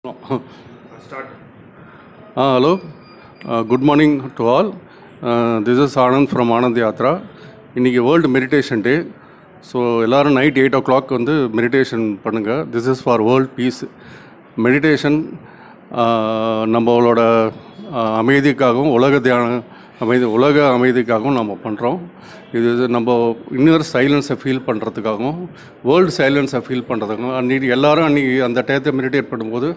Start. Hello. Good morning to all. This is Anand from Anand Yatra. இன்னைக்கு world meditation டே. So எல்லோரும் night 8 o'clock வந்து meditation பண்ணுங்கள். This is for world piece. Meditation நம்மளோட அமைதிக்காகவும் உலக அமைதிக்காகவும் நம்ம பண்ணுறோம். இது நம்ம இன்னர் சைலன்ஸை ஃபீல் பண்ணுறதுக்காகவும் வேர்ல்டு சைலன்ஸை ஃபீல் பண்ணுறதுக்காகவும் அன்றைக்கி அந்த டயத்தை மெடிடேட் பண்ணும்போது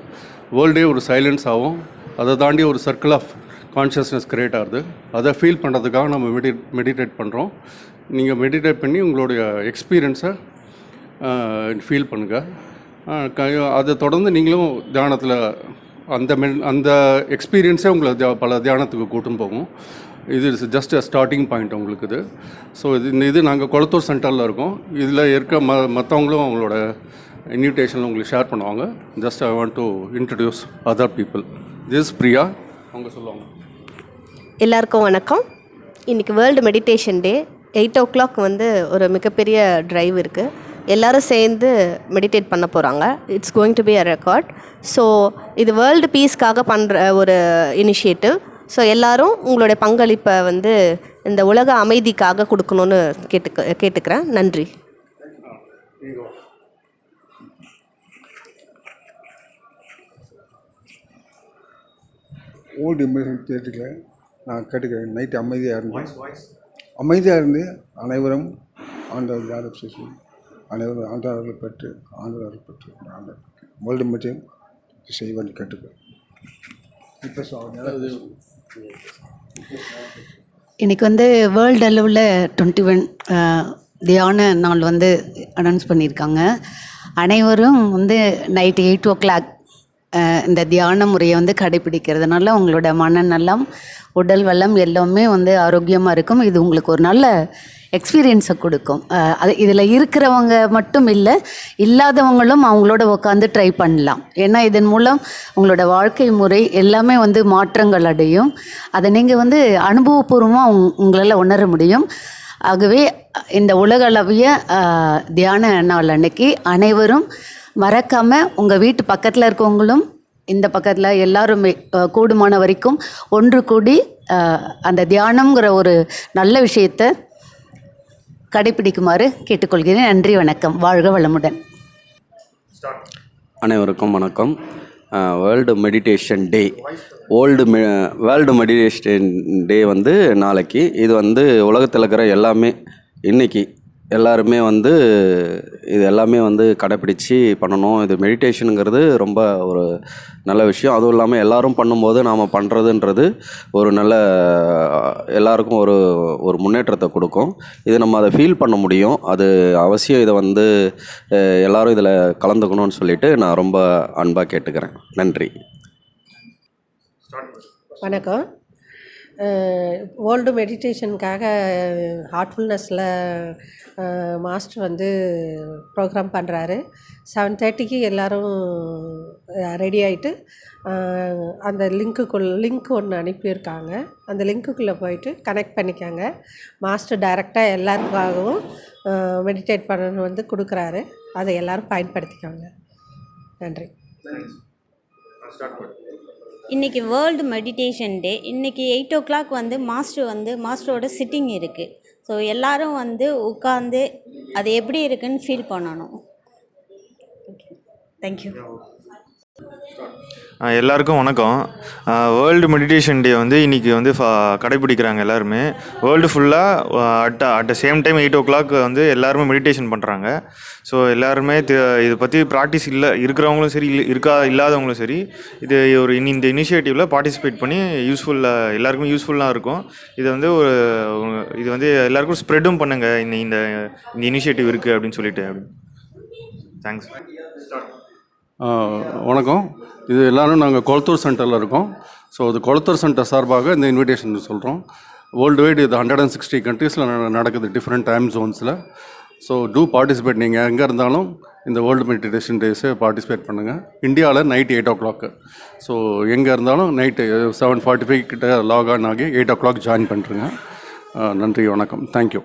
வேர்ல்டே ஒரு சைலன்ஸ் ஆகும். அதை தாண்டி ஒரு சர்க்கிள் ஆஃப் கான்ஷியஸ்னஸ் க்ரியேட் ஆகுது. அதை ஃபீல் பண்ணுறதுக்காக நம்ம மெடிடேட் பண்ணுறோம். நீங்கள் மெடிடேட் பண்ணி உங்களுடைய எக்ஸ்பீரியன்ஸை ஃபீல் பண்ணுங்கள். அதை தொடர்ந்து நீங்களும் தியானத்தில் அந்த எக்ஸ்பீரியன்ஸே உங்களை பல தியானத்துக்கு கூட்டும் போகும். இது ஜஸ்ட் ஸ்டார்டிங் பாயிண்ட் உங்களுக்கு இது. ஸோ இது நாங்கள் கொளத்தூர் சென்டரில் இருக்கோம். இதில் இருக்க மற்றவங்களும் அவங்களோட இன்விடேஷனில் உங்களுக்கு ஷேர் பண்ணுவாங்க. Just I want to introduce other people. This Priya அவங்க சொல்லுவாங்க. எல்லாருக்கும் வணக்கம். இன்றைக்கி வேர்ல்டு மெடிடேஷன் டே. 8 o'clock வந்து ஒரு மிகப்பெரிய ட்ரைவ் இருக்குது. எல்லோரும் சேர்ந்து மெடிடேட் பண்ண போகிறாங்க. It's going to be a record. So இது வேர்ல்டு பீஸ்க்காக பண்ணுற ஒரு இனிஷியேட்டிவ். ஸோ எல்லோரும் உங்களுடைய பங்களிப்பை வந்து இந்த உலக அமைதிக்காக கொடுக்கணுன்னு கேட்டுக்கிறேன். நன்றி. ஓல்டு தேட்டரில் நான் கேட்டுக்கிறேன். நைட்டு அமைதியாக இருந்து அனைவரும் ஆண்டவர் தியானம் அனைவரும் ஆண்டவர்கள் பெற்று வேர்ல்டு மீட்டிங் செய்வன்னு கேட்டுக்கிறேன். இன்றைக்கி வந்து வேர்ல்டு அளவில் 21 தியான நாள் வந்து அனௌன்ஸ் பண்ணியிருக்காங்க. அனைவரும் வந்து நைட்டு 8 o'clock இந்த தியான முறையை வந்து கடைப்பிடிக்கிறதுனால உங்களோட மனநலம், உடல் வளம் எல்லாமே வந்து ஆரோக்கியமாக இருக்கும். இது உங்களுக்கு ஒரு நல்ல எக்ஸ்பீரியன்ஸை கொடுக்கும். அது இதில் இருக்கிறவங்க மட்டும் இல்லை, இல்லாதவங்களும் அவங்களோட உட்காந்து ட்ரை பண்ணலாம். ஏன்னா இதன் மூலம் உங்களோட வாழ்க்கை முறை எல்லாமே வந்து மாற்றங்கள் அடையும். அதை நீங்கள் வந்து அனுபவபூர்வமாக உங்களால் உணர முடியும். ஆகவே இந்த உலகளவிய தியான நாள் அன்னைக்கு அனைவரும் மறக்காமல் உங்கள் வீட்டு பக்கத்தில் இருக்கவங்களும் இந்த பக்கத்தில் எல்லாருமே கூடுமான வரைக்கும் ஒன்று கூடி அந்த தியானம்ங்கிற ஒரு நல்ல விஷயத்தை கடைப்பிடிக்குமாறு கேட்டுக்கொள்கிறேன். நன்றி, வணக்கம். வாழ்க வளமுடன். அனைவருக்கும் வணக்கம். World meditation day world meditation day வந்து நாளைக்கு. இது வந்து உலகத்தில் இருக்கிற எல்லாமே இன்றைக்கி எல்லாருமே வந்து இது எல்லாமே வந்து கடைப்பிடிச்சு பண்ணணும். இது மெடிடேஷனுங்கிறது ரொம்ப ஒரு நல்ல விஷயம். அதுவும் இல்லாமல் எல்லோரும் பண்ணும்போது நாம் பண்ணுறதுன்றது ஒரு நல்ல எல்லாருக்கும் ஒரு முன்னேற்றத்தை கொடுக்கும். இது நம்ம அதை ஃபீல் பண்ண முடியும். அது அவசியம். இதை வந்து எல்லோரும் இதில் கலந்துக்கணும்னு சொல்லிட்டு நான் ரொம்ப அன்பாக கேட்டுக்கிறேன். நன்றி. வணக்கம். வேர்ல்டு மெடிடேஷனுக்காக ஹார்ட்ஃபுல்னஸில் மாஸ்டர் வந்து ப்ரோக்ராம் பண்ணுறாரு. 7:30க்கு எல்லோரும் ரெடி ஆகிட்டு அந்த லிங்க் ஒன்று அனுப்பியிருக்காங்க. அந்த லிங்க்குள்ளே போயிட்டு கனெக்ட் பண்ணிக்காங்க. மாஸ்டர் டைரெக்டாக எல்லாருக்காகவும் மெடிடேட் பண்ணணும் வந்து கொடுக்குறாரு. அதை எல்லோரும் பயன்படுத்திக்காங்க. நன்றி. இன்றைக்கி வேர்ல்டு மெடிடேஷன் டே. இன்றைக்கி 8 o'clock வந்து மாஸ்டரோட சிட்டிங் இருக்குது. ஸோ எல்லோரும் வந்து உட்காந்து அது எப்படி இருக்குன்னு ஃபீல் பண்ணணும். தேங்க்யூ. எல்லாருக்கும் வணக்கம். வேர்ல்டு மெடிடேஷன் டே வந்து இன்றைக்கி வந்து கடைப்பிடிக்கிறாங்க எல்லாருமே. வேர்ல்டு ஃபுல்லாக at the same time 8 o'clock வந்து எல்லாருமே மெடிடேஷன் பண்ணுறாங்க. ஸோ எல்லாருமே இதை பற்றி ப்ராக்டிஸ் இருக்கிறவங்களும் சரி, இல்லாதவங்களும் சரி, இது இந்த இனிஷியேட்டிவில் பார்ட்டிசிபேட் பண்ணி எல்லாருக்குமே யூஸ்ஃபுல்லாக இருக்கும். இது வந்து எல்லாருக்கும் ஸ்ப்ரெட்டும் பண்ணுங்கள். இந்த இனிஷியேட்டிவ் இருக்குது அப்படின்னு சொல்லிட்டு. தேங்க்ஸ். வணக்கம். இது எல்லோரும் நாங்கள் கொளத்தூர் சென்டரில் இருக்கோம். ஸோ இது கொளத்தூர் சென்டர் சார்பாக இந்த இன்விடேஷன் சொல்கிறோம். வேர்ல்டு வைடு இது 160 countries நடக்குது, டிஃப்ரெண்ட் டைம் ஜோன்ஸில். So do participate. நீங்கள் எங்கே இருந்தாலும் இந்த வேர்ல்டு மெடிடேஷன் டேஸை பார்ட்டிசிபேட் பண்ணுங்கள். இந்தியாவில் நைட் 8 o'clock. ஸோ எங்கே இருந்தாலும் நைட்டு 7:45 கிட்ட லாக் ஆன் ஆகி 8 o'clock ஜாயின் பண்ணுறேங்க. நன்றி, வணக்கம். தேங்க்யூ.